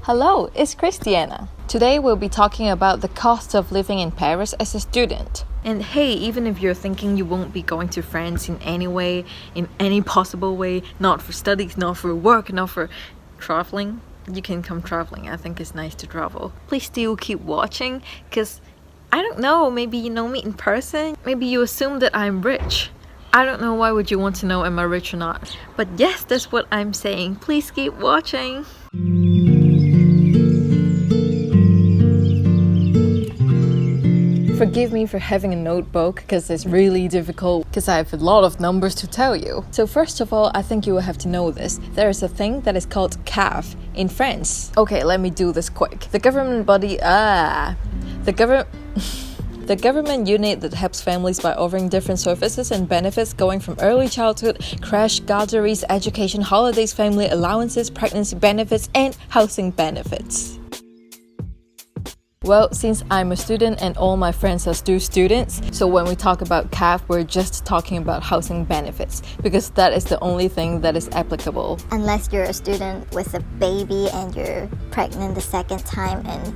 Hello, it's Christiana. Today we'll be talking about the cost of living in Paris as a student. And hey, even if you're thinking you won't be going to France in any way, in any possible way, not for studies, not for work, not for traveling, you can come traveling. I think it's nice to travel. Please still keep watching, because I don't know, maybe you know me in person, maybe you assume that I'm rich. I don't know, why would you want to know am I rich or not? But yes, that's what I'm saying. Please keep watching. Forgive me for having a notebook because it's really difficult because I have a lot of numbers to tell you. So first of all, I think you will have to know this. There is a thing that is called CAF in France. Okay, let me do this quick. The government body, the government unit that helps families by offering different services and benefits going from early childhood, crash, garderies, education, holidays, family allowances, pregnancy benefits, and housing benefits. Well, since I'm a student and all my friends are still students, so when we talk about CAF, we're just talking about housing benefits because that is the only thing that is applicable. Unless you're a student with a baby and you're pregnant the second time and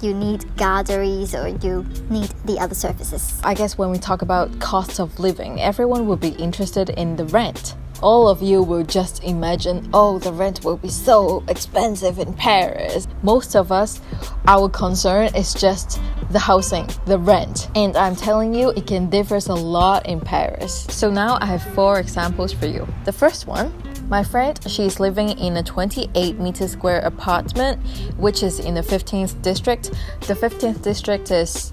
you need garderies or you need the other services. I guess when we talk about cost of living, everyone will be interested in the rent. All of you will just imagine, oh, the rent will be so expensive in Paris. Most of us, our concern is just the housing, the rent. And I'm telling you, it can differ a lot in Paris. So now I have 4 examples for you. The first one, my friend, she's living in a 28-meter square apartment, which is in the 15th district. The 15th district is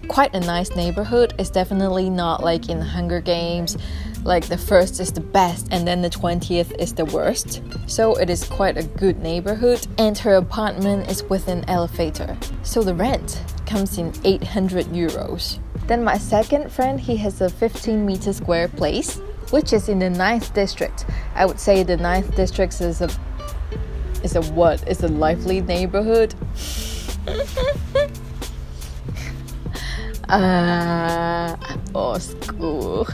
quite a nice neighborhood. It's definitely not like in Hunger Games, like the first is the best and then the 20th is the worst. So it is quite a good neighborhood and her apartment is with an elevator. So the rent comes in 800 euros. Then my second friend, he has a 15-meter square place, which is in the 9th district. I would say the 9th district is a lively neighborhood. School.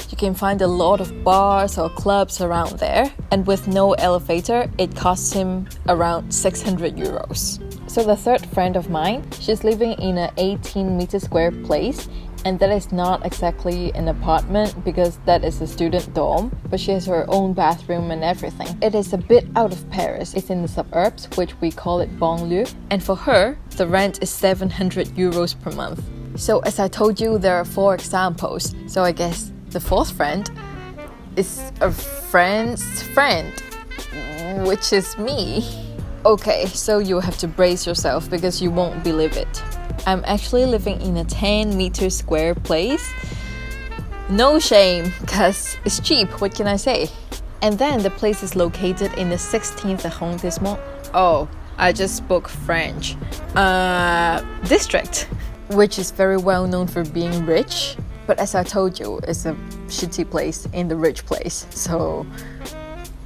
You can find a lot of bars or clubs around there, and with no elevator, it costs him around 600 euros. So the third friend of mine, she's living in an 18-meter square place, and that is not exactly an apartment because that is a student dorm, but she has her own bathroom and everything. It is a bit out of Paris. It's in the suburbs, which we call it banlieue, and for her, the rent is 700 euros per month. So as I told you, there are 4 examples, so I guess the fourth friend is a friend's friend, which is me. Okay, so you have to brace yourself because you won't believe it. I'm actually living in a 10-meter square place. No shame, because it's cheap, what can I say? And then the place is located in the 16th arrondissement. Oh, I just spoke French. District, which is very well known for being rich. But as I told you, it's a shitty place in the rich place. So,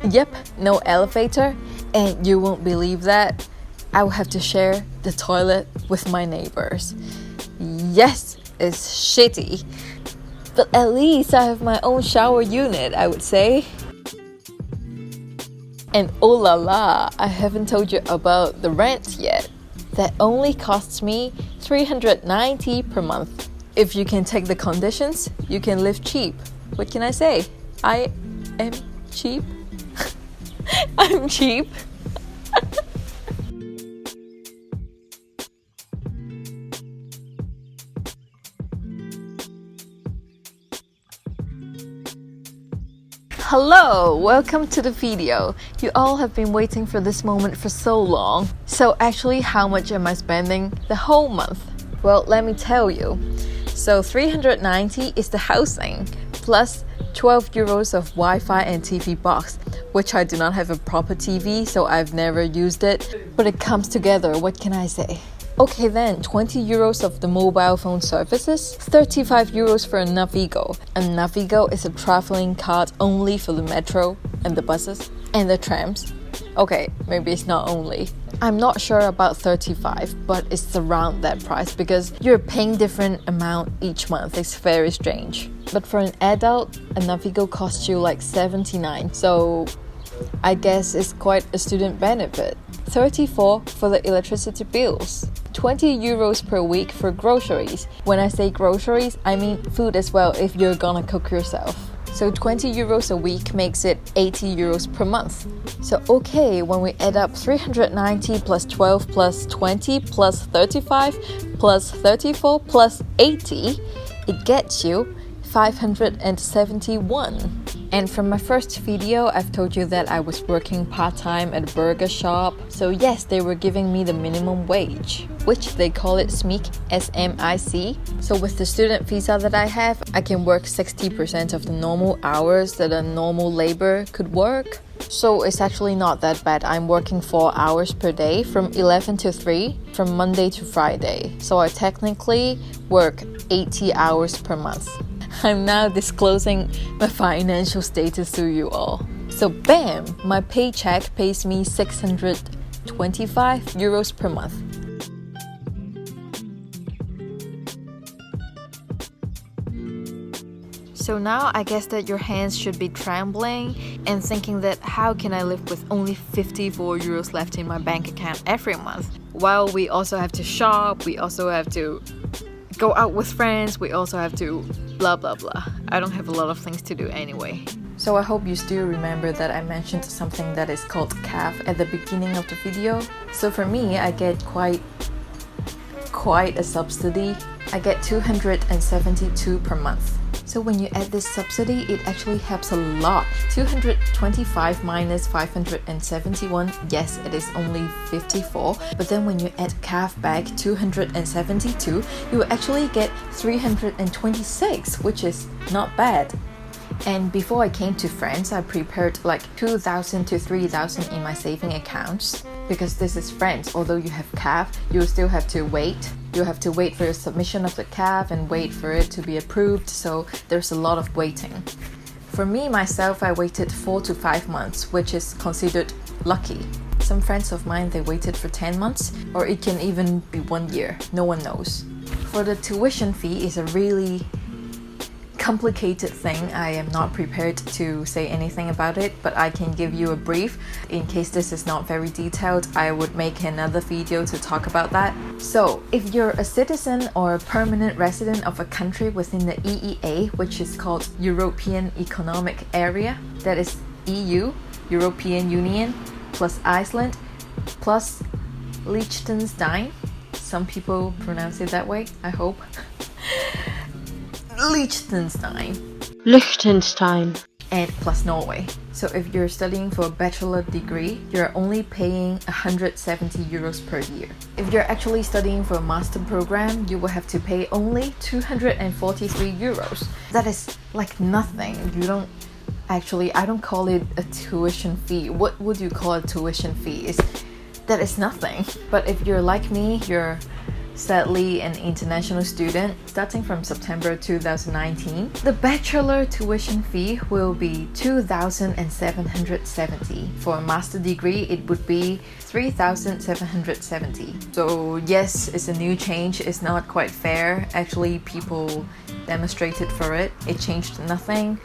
yep, no elevator. And you won't believe that, I will have to share the toilet with my neighbors. Yes, it's shitty. But at least I have my own shower unit, I would say. And oh la la, I haven't told you about the rent yet. That only costs me 390 per month. If you can take the conditions, you can live cheap. What can I say? I am cheap. I'm cheap. Hello, welcome to the video. You all have been waiting for this moment for so long. So actually, how much am I spending the whole month? Well, let me tell you. So 390 is the housing, plus 12 euros of Wi-Fi and TV box, which I do not have a proper TV, so I've never used it. But it comes together, what can I say? Okay then, 20 euros of the mobile phone services, 35 euros for a Navigo. A Navigo is a traveling card only for the metro and the buses and the trams. Okay, maybe it's not only. I'm not sure about 35, but it's around that price because you're paying different amount each month. It's very strange. But for an adult, a Navigo costs you like 79. So I guess it's quite a student benefit. 34 for the electricity bills. 20 euros per week for groceries. When I say groceries, I mean food as well if you're gonna cook yourself. So 20 euros a week makes it 80 euros per month. So okay, when we add up 390 plus 12 plus 20 plus 35 plus 34 plus 80, it gets you 571. And from my first video, I've told you that I was working part-time at a burger shop. So yes, they were giving me the minimum wage, which they call it SMIC, S-M-I-C. So with the student visa that I have, I can work 60% of the normal hours that a normal labor could work. So it's actually not that bad. I'm working 4 hours per day from 11 to 3 from Monday to Friday. So I technically work 80 hours per month. I'm now disclosing my financial status to you all. So bam! My paycheck pays me 625 euros per month. So now I guess that your hands should be trembling and thinking that how can I live with only 54 euros left in my bank account every month? While we also have to shop, we also have to go out with friends, we also have to blah blah blah. I don't have a lot of things to do anyway. So I hope you still remember that I mentioned something that is called CAF at the beginning of the video. So for me, I get quite a subsidy. I get 272 per month. So when you add this subsidy, it actually helps a lot. 225 minus 571, yes, it is only 54. But then when you add CAF back 272, you will actually get 326, which is not bad. And before I came to France, I prepared like 2,000 to 3,000 in my saving accounts. Because this is France, although you have CAF, you still have to wait. You have to wait for your submission of the CAF and wait for it to be approved, so there's a lot of waiting. For me, myself, I waited 4 to 5 months, which is considered lucky. Some friends of mine, they waited for 10 months, or it can even be 1 year, no one knows. For the tuition fee is a really complicated thing. I am not prepared to say anything about it, but I can give you a brief. In case this is not very detailed, I would make another video to talk about that. So, if you're a citizen or a permanent resident of a country within the EEA, which is called European Economic Area, that is EU, European Union, plus Iceland, plus Liechtenstein. Some people pronounce it that way, I hope. Liechtenstein. And plus Norway. So if you're studying for a bachelor degree, you're only paying 170 euros per year. If you're actually studying for a master program, you will have to pay only 243 euros. That is like nothing. I don't call it a tuition fee. What would you call a tuition fee? That is nothing. But if you're like me, you're sadly an international student, starting from September 2019, the bachelor tuition fee will be 2,770. For a master degree, it would be 3,770. So yes, it's a new change. It's not quite fair. Actually, people demonstrated for it. It changed nothing.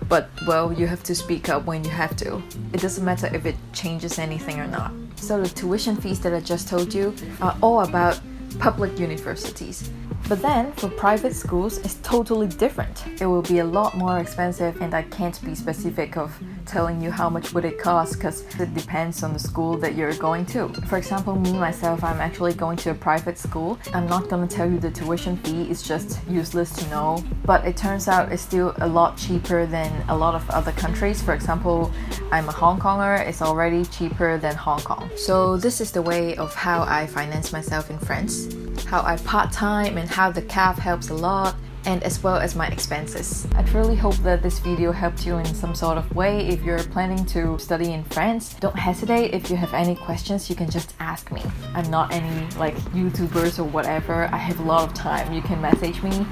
But, well, you have to speak up when you have to. It doesn't matter if it changes anything or not. So the tuition fees that I just told you are all about public universities. But then, for private schools, it's totally different. It will be a lot more expensive, and I can't be specific of telling you how much would it cost because it depends on the school that you're going to. For example, me, myself, I'm actually going to a private school. I'm not going to tell you the tuition fee, it's just useless to know. But it turns out it's still a lot cheaper than a lot of other countries. For example, I'm a Hong Konger, it's already cheaper than Hong Kong. So this is the way of how I finance myself in France, how I part-time and how the CAF helps a lot, and as well as my expenses. I truly hope that this video helped you in some sort of way. If you're planning to study in France, don't hesitate. If you have any questions, you can just ask me. I'm not any like YouTubers or whatever. I have a lot of time. You can message me,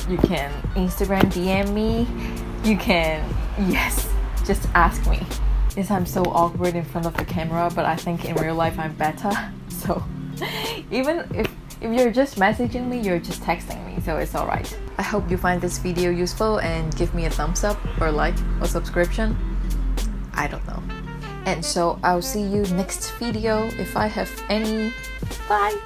you can Instagram DM me, you can, yes, just ask me. Yes, I'm so awkward in front of the camera, but I think in real life I'm better. So even if you're just messaging me, you're just texting me, so it's alright. I hope you find this video useful and give me a thumbs up or like or subscription. I don't know. And so I'll see you next video if I have any. Bye!